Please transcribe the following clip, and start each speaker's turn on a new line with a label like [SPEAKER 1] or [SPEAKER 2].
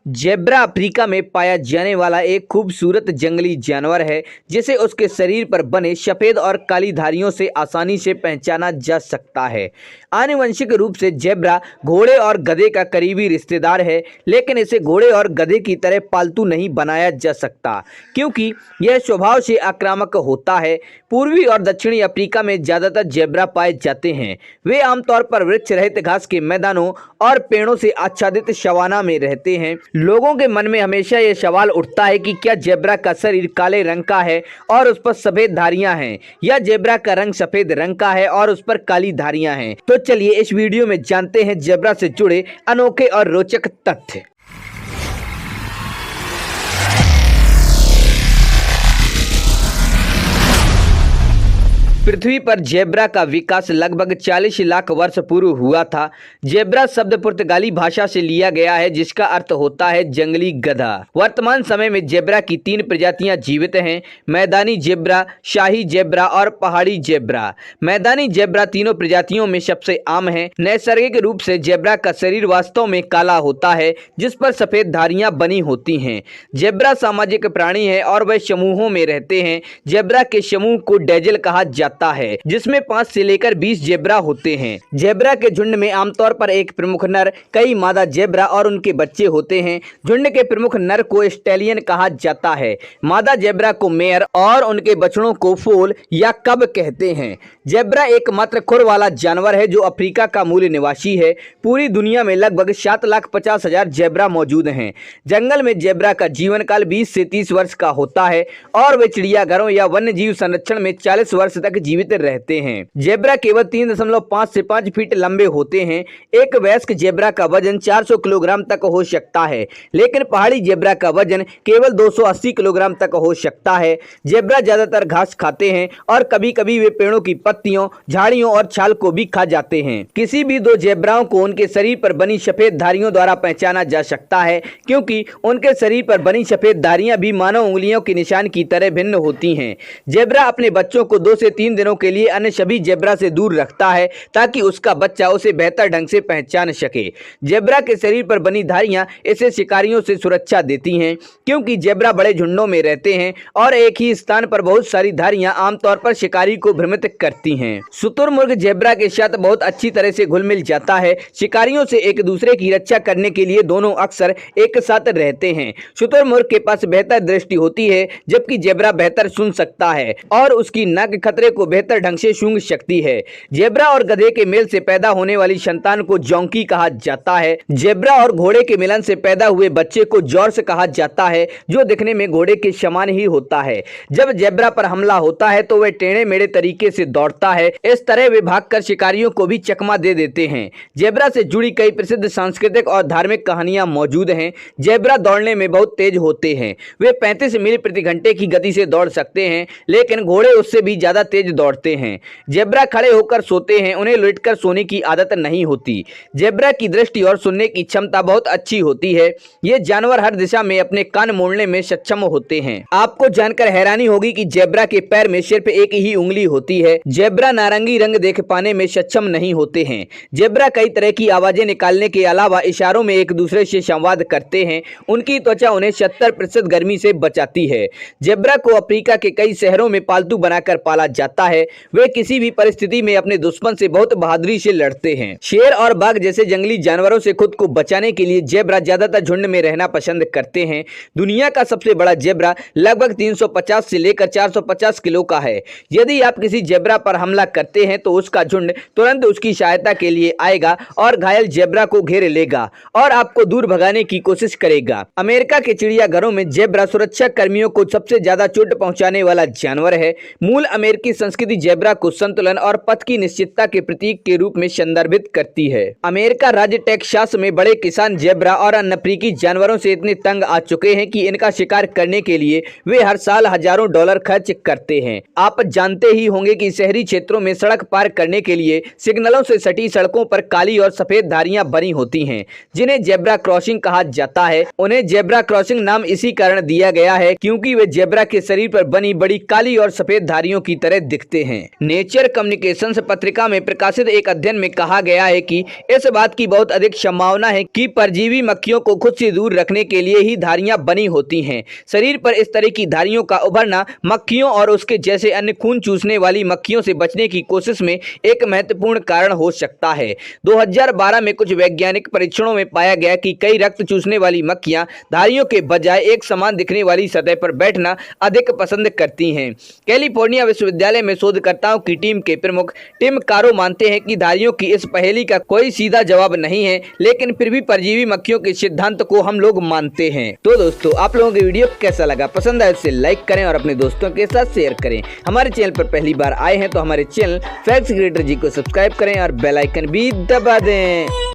[SPEAKER 1] Zebra Africa में पाया जाने वाला एक खूबसूरत जंगली जानवर है जिसे उसके शरीर पर बने सफेद और काली धारियों से आसानी से पहचाना जा सकता है। आनुवंशिक रूप से जेब्रा घोड़े और गधे का करीबी रिश्तेदार है, लेकिन इसे घोड़े और गधे की तरह पालतू नहीं बनाया जा सकता क्योंकि यह स्वभाव से आक्रामक होता है। पूर्वी और दक्षिणी अफ्रीका में ज़्यादातर जेब्रा पाए जाते हैं। वे आमतौर पर वृक्ष रहित घास के मैदानों और पेड़ों से आच्छादित सवाना में रहते हैं। लोगों के मन में हमेशा यह सवाल उठता है कि क्या जेब्रा का शरीर काले रंग का है और उस पर सफेद धारियां हैं, या जेब्रा का रंग सफेद रंग का है और उस पर काली धारियां हैं। तो चलिए इस वीडियो में जानते हैं जेब्रा से जुड़े अनोखे और रोचक तथ्य। पृथ्वी पर जेब्रा का विकास लगभग 40 लाख वर्ष पूर्व हुआ था। जेब्रा शब्द पुर्तगाली भाषा से लिया गया है जिसका अर्थ होता है जंगली गधा। वर्तमान समय में जेब्रा की 3 प्रजातियां जीवित हैं: मैदानी जेब्रा, शाही जेब्रा और पहाड़ी जेब्रा। मैदानी जेब्रा तीनों प्रजातियों में सबसे आम है। नैसर्गिक रूप से जेब्रा का शरीर वास्तव में काला होता है जिस पर सफेद धारियां बनी होती हैं। जेब्रा सामाजिक प्राणी है और वह समूहों में रहते हैं। जेब्रा के समूह को डेजल कहा जाता है जिसमें 5 से लेकर 20 जेब्रा होते हैं। जेब्रा के झुंड में आमतौर पर एक प्रमुख नर, कई मादा जेब्रा और उनके बच्चे होते हैं। झुंड के प्रमुख नर को स्टैलियन कहा जाता है। मादा जेब्रा को मेयर और उनके बछड़ों को फोल या कब कहते हैं। जेब्रा एकमात्र खुर वाला जानवर है जो अफ्रीका का मूल निवासी है। पूरी दुनिया में लगभग 7,50,000 जेब्रा मौजूद हैं। जंगल में जेब्रा का जीवन काल 20 से 30 वर्ष का होता है और वे चिड़ियाघरों या वन्य जीव संरक्षण में 40 वर्ष तक जीवित रहते हैं। जेब्रा केवल 3.5 से 5 फीट लंबे होते हैं। एक वयस्क जेब्रा का वजन 400 किलोग्राम तक हो सकता है, लेकिन पहाड़ी जेब्रा का वजन केवल 280 किलोग्राम तक हो सकता है। जेब्रा ज्यादातर घास खाते हैं और कभी-कभी वे पेड़ों की पत्तियों, झाड़ियों और छाल को भी खा जाते हैं। किसी भी 2 जेब्राओं को उनके शरीर पर बनी सफेद धारियों द्वारा पहचाना जा सकता है क्योंकि उनके शरीर पर बनी सफेद धारियां भी मानव उंगलियों के निशान की तरह भिन्न होती हैं। जेब्रा अपने बच्चों को 2 से 3 दिनों के लिए अन्य सभी जेब्रा से दूर रखता है ताकि उसका बच्चा उसे बेहतर ढंग से पहचान सके। जेब्रा के शरीर पर बनी धारियां इसे शिकारियों से सुरक्षा देती हैं क्योंकि जेब्रा बड़े झुंडों में रहते हैं और एक ही स्थान पर बहुत सारी धारियां आमतौर पर शिकारी को भ्रमित करती हैं। शुतुरमुर्ग जेब्रा के साथ बहुत अच्छी तरह से घुल मिल जाता है। शिकारियों से एक दूसरे की रक्षा करने के लिए दोनों अक्सर एक साथ रहते हैं। शुतुरमुर्ग के पास बेहतर दृष्टि होती है जबकि जेब्रा बेहतर सुन सकता है और उसकी नाक खतरे को बेहतर ढंग से सूंघ सकती है। जेब्रा और गधे के मेल से पैदा होने वाली संतान को जॉन्की कहा जाता है। जेब्रा और घोड़े के मिलन से पैदा हुए बच्चे को जॉर्स कहा जाता है जो दिखने में घोड़े के समान ही होता है। जब जेब्रा पर हमला होता है तो वह टेढ़े मेढ़े तरीके से दौड़ता है। इस तरह वे भागकर शिकारियों को भी चकमा दे देते हैं। जेब्रा से जुड़ी कई प्रसिद्ध सांस्कृतिक और धार्मिक कहानियां मौजूद हैं। जेब्रा दौड़ने में बहुत तेज होते हैं। वे 35 मील प्रति घंटे की गति से दौड़ सकते हैं, लेकिन घोड़े उससे भी ज्यादा तेज दौड़ते हैं। जेब्रा खड़े होकर सोते हैं, उन्हें लेटकर सोने की आदत नहीं होती। जेब्रा की दृष्टि और सुनने की क्षमता बहुत अच्छी होती है। ये जानवर हर दिशा में अपने कान मोड़ने में सक्षम होते हैं। आपको जानकर हैरानी होगी कि जेब्रा के पैर में सिर्फ एक ही उंगली होती है। जेब्रा नारंगी रंग देख पाने में सक्षम नहीं होते हैं। जेब्रा कई तरह की आवाजें निकालने के अलावा इशारों में एक दूसरे से संवाद करते हैं। उनकी त्वचा उन्हें 70% गर्मी से बचाती है। जेब्रा को अफ्रीका के कई शहरों में पालतू बनाकर पाला जाता है। वे किसी भी परिस्थिति में अपने दुश्मन से बहुत बहादुरी से लड़ते हैं। शेर और बाघ जैसे जंगली जानवरों से खुद को बचाने के लिए जेब्रा ज्यादातर झुंड में रहना पसंद करते हैं। दुनिया का सबसे बड़ा जेब्रा लगभग 350 से लेकर 450 किलो का है। यदि आप किसी जेब्रा पर हमला करते हैं तो उसका झुंड तुरंत उसकी सहायता के लिए आएगा और घायल जेब्रा को घेर लेगा और आपको दूर भगाने की कोशिश करेगा। अमेरिका के चिड़ियाघरों में जेब्रा सुरक्षा कर्मियों को सबसे ज्यादा चोट पहुंचाने वाला जानवर है। मूल अमेरिकी संस्कृति जेब्रा को संतुलन और पथ की निश्चितता के प्रतीक के रूप में संदर्भित करती है। अमेरिका राज्य टेक्सास में बड़े किसान जेब्रा और अन्य अफ्रीकी जानवरों से इतने तंग आ चुके हैं कि इनका शिकार करने के लिए वे हर साल हजारों डॉलर खर्च करते हैं। आप जानते ही होंगे कि शहरी क्षेत्रों में सड़क पार करने के लिए सिग्नलों से सटी सड़कों पर काली और सफेद धारियां बनी होती हैं जिन्हें जेब्रा क्रॉसिंग कहा जाता है। उन्हें जेब्रा क्रॉसिंग नाम इसी कारण दिया गया है क्योंकि वे जेब्रा के शरीर पर बनी बड़ी काली और सफेद धारियों की तरह दिखते हैं। नेचर कम्युनिकेशंस पत्रिका में प्रकाशित एक अध्ययन में कहा गया है कि इस बात की बहुत अधिक संभावना है कि परजीवी मक्खियों को खुद से दूर रखने के लिए ही धारियां बनी होती हैं। शरीर पर इस तरह की धारियों का उभरना मक्खियों और उसके जैसे अन्य खून चूसने वाली मक्खियों से बचने की कोशिश में एक महत्वपूर्ण कारण हो सकता है। 2012 में कुछ वैज्ञानिक परीक्षणों में पाया गया कि कई रक्त चूसने वाली मक्खियां धारियों के बजाय एक समान दिखने वाली सतह पर बैठना अधिक पसंद करती हैं। कैलिफोर्निया विश्वविद्यालय में शोधकर्ताओं की टीम के प्रमुख टिम कारो मानते हैं कि धारियों की इस पहेली का कोई सीधा जवाब नहीं है, लेकिन फिर भी परजीवी मक्खियों के सिद्धांत को हम लोग मानते हैं। तो दोस्तों, आप लोगों को वीडियो कैसा लगा? पसंद आए तो लाइक करें और अपने दोस्तों के साथ शेयर करें। हमारे चैनल पर पहली बार आए हैं तो हमारे चैनल फैक्ट्स क्रिएटर जी को सब्सक्राइब करें और बेल आइकन भी दबा दें।